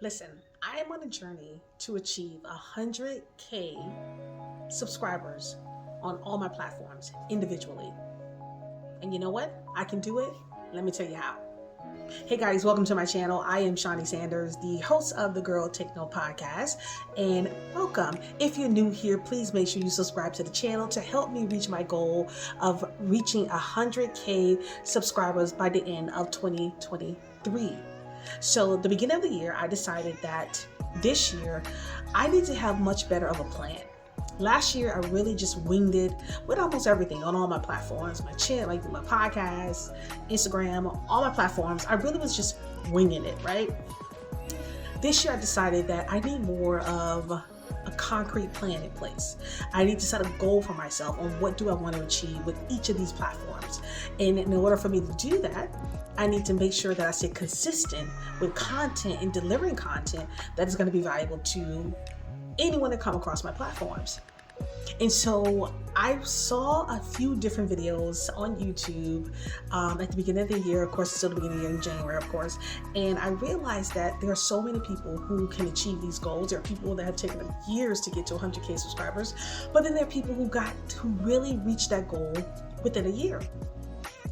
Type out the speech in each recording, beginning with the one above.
Listen, I am on a journey to achieve 100K subscribers on all my platforms individually. And you know what? I can do it. Let me tell you how. Hey guys, welcome to my channel. I am Shawnee Sanders, the host of the Girl Take No podcast, and welcome. If you're new here, please make sure you subscribe to the channel to help me reach my goal of reaching 100K subscribers by the end of 2023. So the beginning of the year, I decided that this year I need to have much better of a plan. Last year, I really just winged it with almost everything on all my platforms, my channel, like my podcast, Instagram, all my platforms. I really was just winging it, right? This year, I decided that I need more of a concrete plan in place. I need to set a goal for myself on what do I want to achieve with each of these platforms. And in order for me to do that, I need to make sure that I stay consistent with content and delivering content that is going to be valuable to anyone that come across my platforms. And so I saw a few different videos on YouTube at the beginning of the year. Of course, it's still the beginning of the year in January, of course. And I realized that there are so many people who can achieve these goals. There are people that have taken them years to get to 100K subscribers, but then there are people who really reached that goal within a year.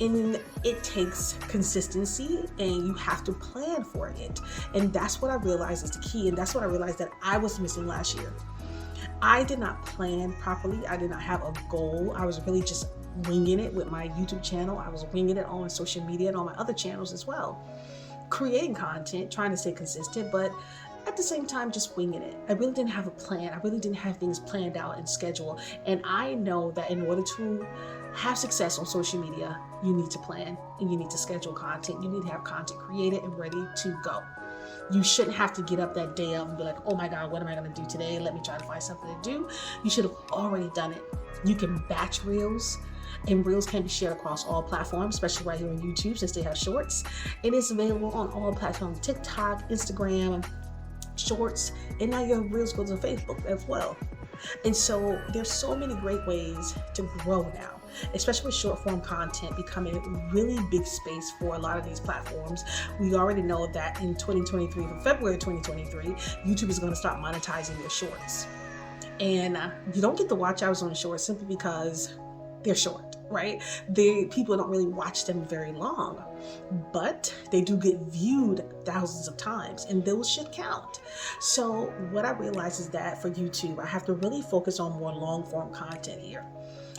And it takes consistency, and you have to plan for it. And that's what I realized is the key. And that's what I realized that I was missing last year. I did not plan properly. I did not have a goal. I was really just winging it with my YouTube channel. I was winging it on social media and on my other channels as well. Creating content, trying to stay consistent, but at the same time, just winging it. I really didn't have a plan. I really didn't have things planned out and scheduled. And I know that in order to have success on social media, you need to plan and you need to schedule content. You need to have content created and ready to go. You shouldn't have to get up that day of and be like, oh my God, what am I going to do today? Let me try to find something to do. You should have already done it. You can batch reels, and reels can be shared across all platforms, especially right here on YouTube since they have shorts. It is available on all platforms: TikTok, Instagram, shorts, and now your reels go to Facebook as well. And so there's so many great ways to grow now, especially with short form content becoming a really big space for a lot of these platforms. We already know that in 2023, for February 2023, YouTube is going to start monetizing their shorts. And you don't get the watch hours on the shorts simply because they're short, right? People don't really watch them very long, but they do get viewed thousands of times, and those should count. So what I realized is that for YouTube, I have to really focus on more long form content here.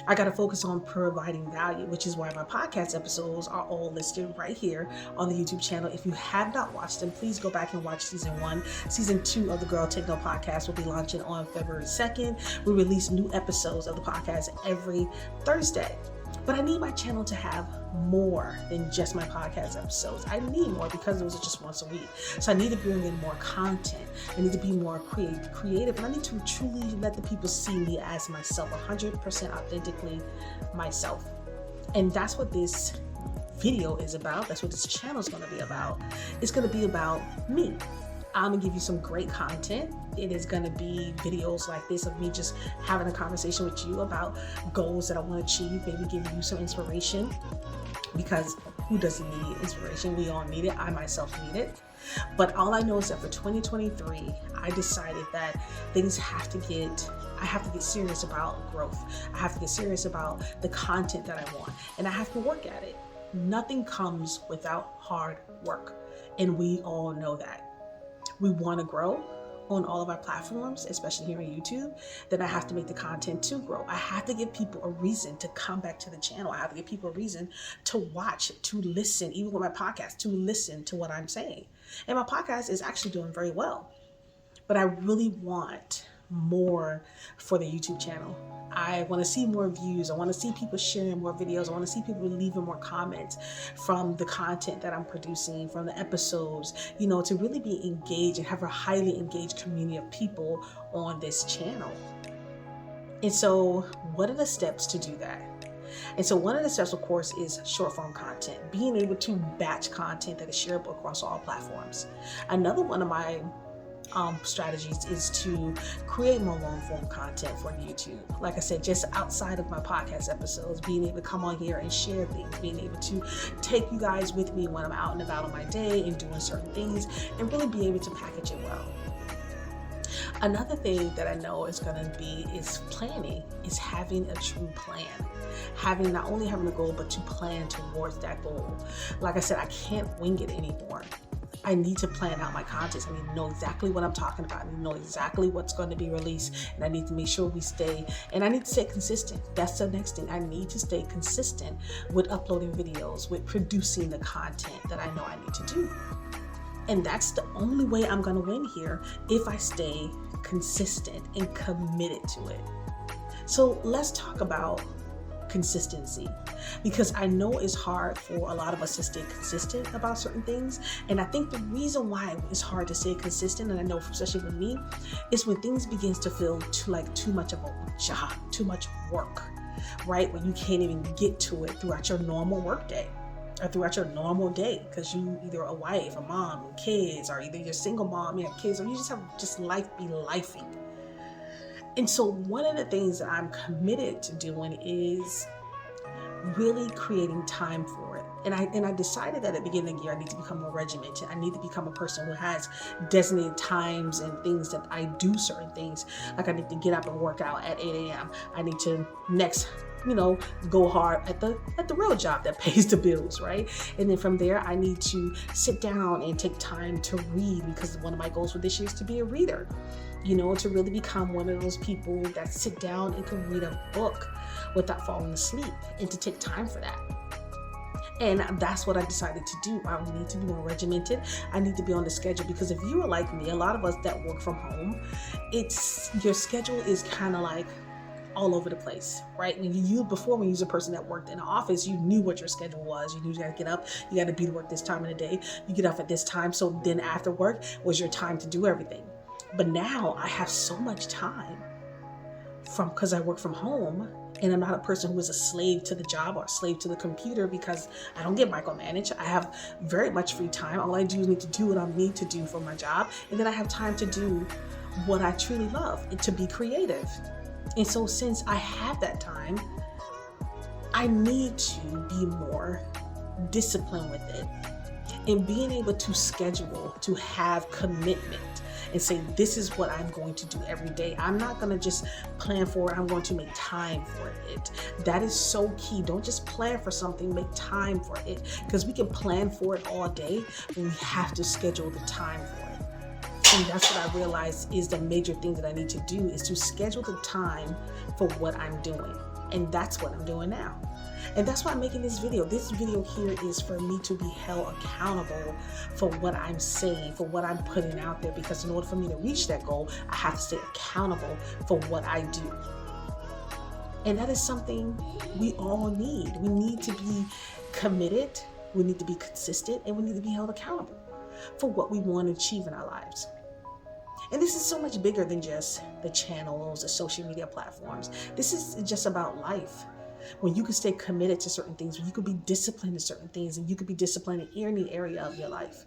I got to focus on providing value, which is why my podcast episodes are all listed right here on the YouTube channel. If you have not watched them, please go back and watch season 1. Season 2 of the Girl Take No podcast will be launching on February 2nd. We release new episodes of the podcast every Thursday. But I need my channel to have more than just my podcast episodes. I need more because it was just once a week. So I need to bring in more content. I need to be more creative. And I need to truly let the people see me as myself, 100% authentically myself. And that's what this video is about. That's what this channel is going to be about. It's going to be about me. I'm gonna give you some great content. It is gonna be videos like this of me just having a conversation with you about goals that I want to achieve, maybe giving you some inspiration, because who doesn't need inspiration? We all need it. I myself need it. But all I know is that for 2023, I decided that I have to get serious about growth. I have to get serious about the content that I want, and I have to work at it. Nothing comes without hard work, and we all know that. We want to grow on all of our platforms, especially here on YouTube, then I have to make the content to grow. I have to give people a reason to come back to the channel. I have to give people a reason to watch, to listen, even with my podcast, to listen to what I'm saying. And my podcast is actually doing very well. But I really want more for the YouTube channel. I want to see more views. I want to see people sharing more videos. I want to see people leaving more comments from the content that I'm producing, from the episodes, to really be engaged and have a highly engaged community of people on this channel. And so what are the steps to do that? And so one of the steps, of course, is short form content, being able to batch content that is shareable across all platforms. Another one of my strategies is to create more long form content for YouTube. Like I said, just outside of my podcast episodes, being able to come on here and share things, being able to take you guys with me when I'm out and about on my day and doing certain things, and really be able to package it well. Another thing that I know is going to be is planning, is having a true plan. Not only having a goal, but to plan towards that goal. Like I said, I can't wing it anymore. I need to plan out my content. I need to know exactly what I'm talking about. I need to know exactly what's going to be released. And I need to make sure I need to stay consistent. That's the next thing. I need to stay consistent with uploading videos, with producing the content that I know I need to do. And that's the only way I'm going to win here, if I stay consistent and committed to it. So let's talk about consistency, because I know it's hard for a lot of us to stay consistent about certain things. And I think the reason why it's hard to stay consistent, and I know especially with me, is when things begins to feel too much of a job, too much work, right? When you can't even get to it throughout your normal work day or throughout your normal day, because you either a wife, a mom, kids, or either you're a single mom, you have kids, or you just have life be lifing. And so one of the things that I'm committed to doing is really creating time for it. And I decided that at the beginning of the year, I need to become more regimented. I need to become a person who has designated times and things that I do certain things. Like I need to get up and work out at 8 a.m. I need to go hard at the real job that pays the bills, right? And then from there, I need to sit down and take time to read, because one of my goals for this year is to be a reader. To really become one of those people that sit down and can read a book without falling asleep, and to take time for that. And that's what I decided to do. I need to be more regimented. I need to be on the schedule, because if you are like me, a lot of us that work from home, your schedule is kind of like all over the place, right? When you was a person that worked in an office, you knew what your schedule was. You knew you got to get up, you got to be to work this time of the day, you get up at this time. So then after work was your time to do everything. But now I have so much time because I work from home, and I'm not a person who is a slave to the job or a slave to the computer, because I don't get micromanaged. I have very much free time. All I do is need to do what I need to do for my job. And then I have time to do what I truly love, and to be creative. And so since I have that time, I need to be more disciplined with it, and being able to schedule, to have commitment, and say, this is what I'm going to do every day. I'm not going to just plan for it. I'm going to make time for it. That is so key. Don't just plan for something, make time for it, because we can plan for it all day, but we have to schedule the time for it. And that's what I realized is the major thing that I need to do, is to schedule the time for what I'm doing. And that's what I'm doing now. And that's why I'm making this video. This video here is for me to be held accountable for what I'm saying, for what I'm putting out there, because in order for me to reach that goal, I have to stay accountable for what I do. And that is something we all need. We need to be committed, we need to be consistent, and we need to be held accountable for what we want to achieve in our lives. And this is so much bigger than just the channels, the social media platforms. This is just about life. When you can stay committed to certain things, when you can be disciplined in certain things, and you can be disciplined in any area of your life.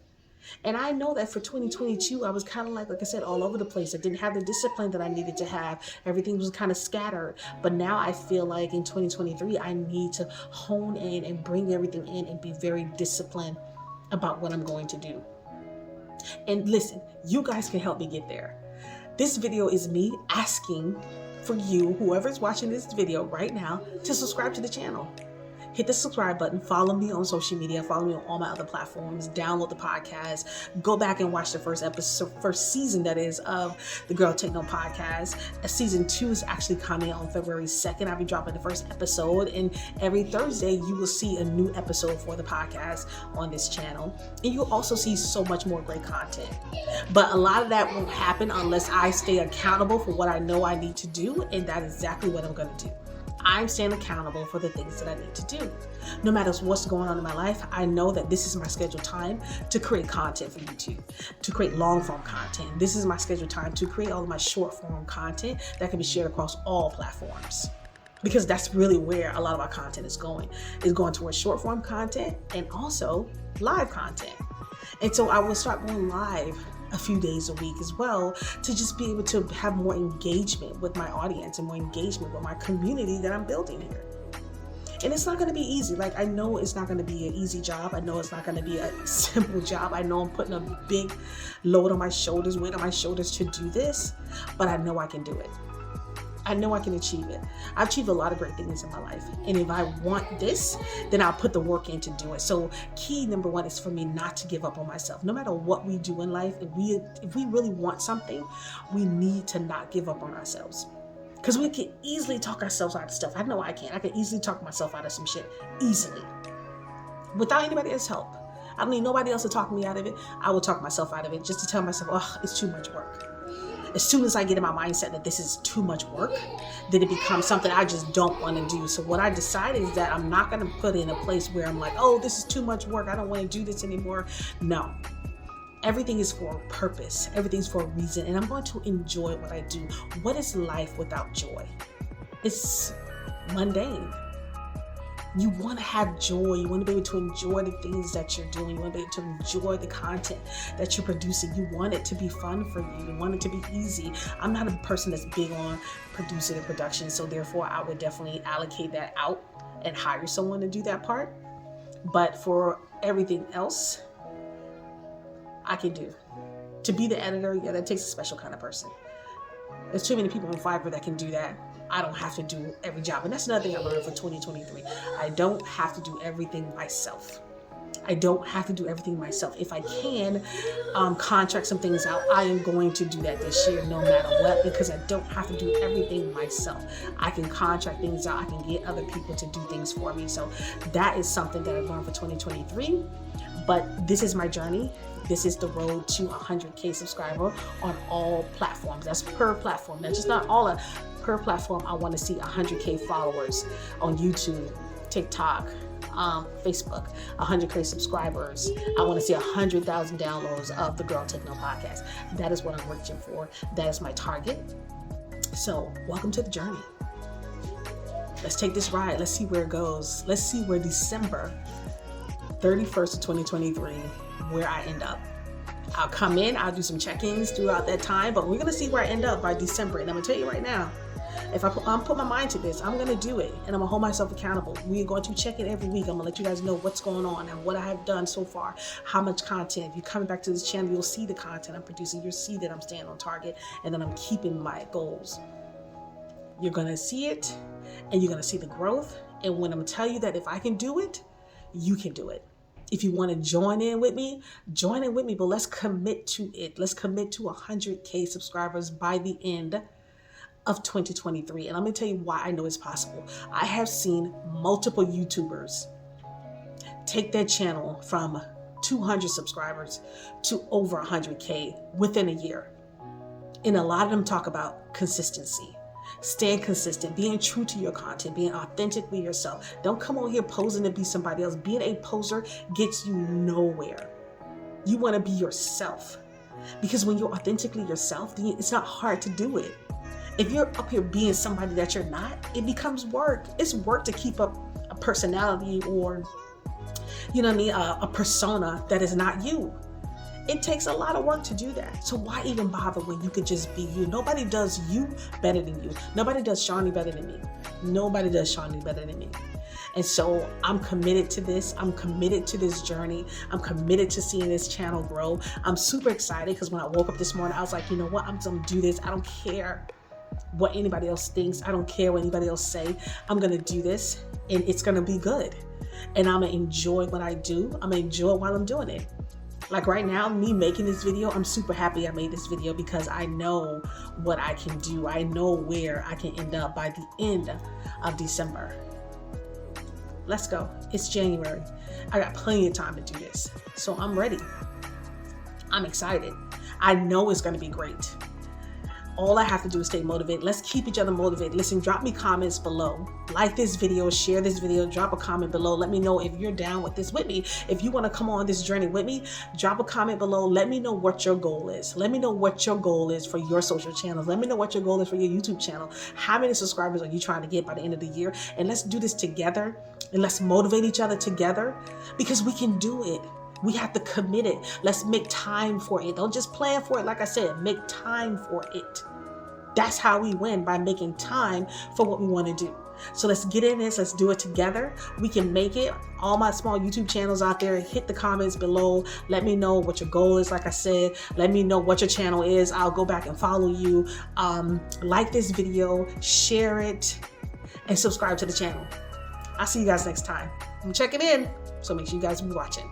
And I know that for 2022, I was kind of like I said, all over the place. I didn't have the discipline that I needed to have. Everything was kind of scattered. But now I feel like in 2023, I need to hone in and bring everything in and be very disciplined about what I'm going to do. And listen, you guys can help me get there. This video is me asking for you, whoever's watching this video right now, to subscribe to the channel. Hit the subscribe button, follow me on social media, follow me on all my other platforms, download the podcast, go back and watch the first season, that is, of the Girl Take No podcast. Season 2 is actually coming on February 2nd. I'll be dropping the first episode, and every Thursday you will see a new episode for the podcast on this channel. And you'll also see so much more great content. But a lot of that won't happen unless I stay accountable for what I know I need to do, and that is exactly what I'm going to do. I'm staying accountable for the things that I need to do. No matter what's going on in my life, I know that this is my scheduled time to create content for YouTube, to create long form content. This is my scheduled time to create all of my short form content that can be shared across all platforms. Because that's really where a lot of our content is going. It's going towards short form content and also live content. And so I will start going live a few days a week as well, to just be able to have more engagement with my audience and more engagement with my community that I'm building here. And it's not going to be easy. Like, I know it's not going to be an easy job. I know it's not going to be a simple job. I know I'm putting a big load on my shoulders, weight on my shoulders to do this, but I know I can do it. I know I can achieve it. I've achieved a lot of great things in my life. And if I want this, then I'll put the work in to do it. So key number one is for me not to give up on myself. No matter what we do in life, if we really want something, we need to not give up on ourselves. Because we can easily talk ourselves out of stuff. I know I can. I can easily talk myself out of some shit easily without anybody else's help. I don't need nobody else to talk me out of it. I will talk myself out of it just to tell myself, oh, it's too much work. As soon as I get in my mindset that this is too much work, then it becomes something I just don't want to do. So what I decided is that I'm not going to put in a place where I'm like, oh, this is too much work. I don't want to do this anymore. No. Everything is for a purpose. Everything's for a reason. And I'm going to enjoy what I do. What is life without joy? It's mundane. You want to have joy. You want to be able to enjoy the things that you're doing. You want to be able to enjoy the content that you're producing. You want it to be fun for you. You want it to be easy. I'm not a person that's big on producing and production. So therefore, I would definitely allocate that out and hire someone to do that part. But for everything else, I can do. To be the editor, yeah, that takes a special kind of person. There's too many people on Fiverr that can do that. I don't have to do every job. And that's another thing I learned for 2023. I don't have to do everything myself. I don't have to do everything myself. If I can contract some things out, I am going to do that this year no matter what, because I don't have to do everything myself. I can contract things out. I can get other people to do things for me. So that is something that I've learned for 2023. But this is my journey. This is the road to 100K subscriber on all platforms. That's per platform. That's just not all per platform. I want to see 100K followers on YouTube, TikTok, Facebook, 100K subscribers. I want to see 100,000 downloads of the Girl Techno podcast. That is what I'm reaching for. That is my target. So welcome to the journey. Let's take this ride. Let's see where it goes. Let's see where December 31st of 2023, where I end up. I'll come in, I'll do some check-ins throughout that time, but we're going to see where I end up by December. And I'm going to tell you right now, if I'm put my mind to this, I'm going to do it, and I'm going to hold myself accountable. We are going to check in every week. I'm going to let you guys know what's going on and what I have done so far, how much content. If you're coming back to this channel, you'll see the content I'm producing. You'll see that I'm staying on target and that I'm keeping my goals. You're going to see it, and you're going to see the growth. And when I'm going to tell you that if I can do it, you can do it. If you want to join in with me, but let's commit to it. Let's commit to 100K subscribers by the end of 2023. And I'm going to tell you why I know it's possible. I have seen multiple YouTubers take their channel from 200 subscribers to over 100K within a year. And a lot of them talk about consistency. Staying consistent, being true to your content, being authentically yourself. Don't come on here posing to be somebody else. Being a poser gets you nowhere. You want to be yourself. Because when you're authentically yourself, then it's not hard to do it. If you're up here being somebody that you're not, it becomes work. It's work to keep up a personality or, you know what I mean, a persona that is not you. It takes a lot of work to do that. So why even bother when you could just be you? Nobody does you better than you. Nobody does Shawnee better than me. Nobody does Shawnee better than me. And so I'm committed to this. I'm committed to this journey. I'm committed to seeing this channel grow. I'm super excited because when I woke up this morning, I was like, you know what? I'm going to do this. I don't care what anybody else thinks. I don't care what anybody else say. I'm going to do this, and it's going to be good. And I'm going to enjoy what I do. I'm going to enjoy it while I'm doing it. Like right now, me making this video, I'm super happy I made this video because I know what I can do. I know where I can end up by the end of December. Let's go. It's January. I got plenty of time to do this. So I'm ready. I'm excited. I know it's going to be great. All I have to do is stay motivated. Let's keep each other motivated. Listen, drop me comments below. Like this video, share this video, drop a comment below. Let me know if you're down with this with me. If you want to come on this journey with me, drop a comment below. Let me know what your goal is. Let me know what your goal is for your social channels. Let me know what your goal is for your YouTube channel. How many subscribers are you trying to get by the end of the year? And let's do this together, and let's motivate each other together, because we can do it. We have to commit it. Let's make time for it. Don't just plan for it. Like I said, make time for it. That's how we win, by making time for what we want to do. So let's get in this. Let's do it together. We can make it. All my small YouTube channels out there, hit the comments below. Let me know what your goal is. Like I said, let me know what your channel is. I'll go back and follow you. Like this video, share it, and subscribe to the channel. I'll see you guys next time. I'm checking in, so make sure you guys be watching.